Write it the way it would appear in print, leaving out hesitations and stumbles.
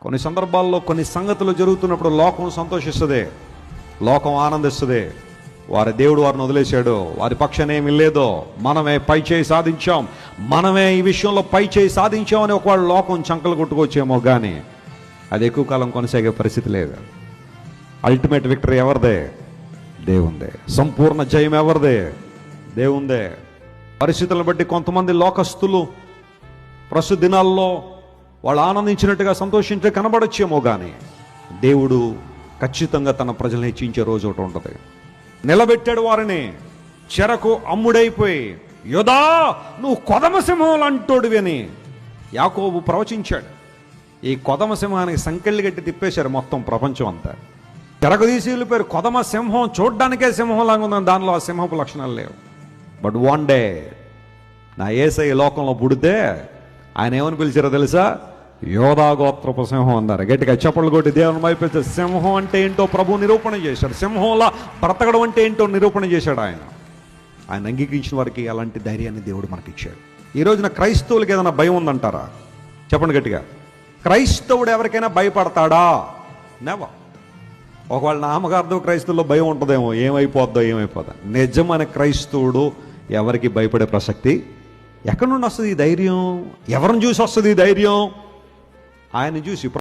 కొన్ని సందర్భాల్లో కొన్ని సంగతులు జరుగుతున్నప్పుడు లోకం సంతోషిస్తుంది, లోకం ఆనందిస్తుంది. వారి దేవుడు వారిని వదిలేశాడు, వారి పక్షాన ఏమి లేదో, మనమే పై చేయి సాధించాం, మనమే ఈ విషయంలో పై చేయి సాధించామని ఒకవేళ లోకం చంకలు కొట్టుకొచ్చేమో, కానీ అది ఎక్కువ కాలం కొనసాగే పరిస్థితి లేదు. అల్టిమేట్ విక్టరీ ఎవరిదే? దేవుందే. సంపూర్ణ జయం ఎవరిదే? దేవుందే. పరిస్థితులను బట్టి కొంతమంది లోకస్తులు ప్రస్తుత దినాల్లో వాళ్ళు ఆనందించినట్టుగా సంతోషించే కనబడొచ్చేమో, కానీ దేవుడు ఖచ్చితంగా తన ప్రజలను హెచ్చించే రోజు ఒకటి ఉంటుంది. నిలబెట్టాడు వారిని. చెరకు అమ్ముడైపోయి, యోధా నువ్వు కొదమ సింహం అంటోడివి అని యాకోబు ప్రవచించాడు. ఈ కొదమ సింహానికి సంకెళ్ళు గట్టి తిప్పేశారు మొత్తం ప్రపంచం అంతా. చెరకు తీసి వెళ్ళిపోయారు. కొదమ సింహం చూడ్డానికే సింహంలాగా ఉందని, దానిలో ఆ సింహపు లక్షణాలు లేవు. బట్ వన్ డే నా యేసయ్య లోకంలో పుడితే ఆయన ఏమని పిలిచారో తెలుసా? యోధా గోత్రపు సింహం అన్నారు. గట్టిగా చప్పట్లు కొట్టి దేవుని వైపు సింహం అంటే ఏంటో ప్రభు నిరూపణ చేశాడు. సింహంలా బ్రతకడం అంటే ఏంటో నిరూపణ చేశాడు ఆయన. ఆయన అంగీకరించిన వారికి అలాంటి ధైర్యాన్ని దేవుడు మనకి ఇచ్చాడు. ఈ రోజున క్రైస్తవులకి ఏదైనా భయం ఉందంటారా? చెప్పండి గట్టిగా. క్రైస్తవుడు ఎవరికైనా భయపడతాడా? నెవర్. ఒకవేళ నామకార్థం క్రైస్తవుల్లో భయం ఉంటుందేమో, ఏమైపోద్దో. నిజమైన క్రైస్తవుడు ఎవరికి భయపడే ప్రసక్తి. ఎక్కడి నుండి వస్తుంది ఈ ధైర్యం? ఎవరిని చూసి వస్తుంది ఈ ధైర్యం? ఆయన చూసి.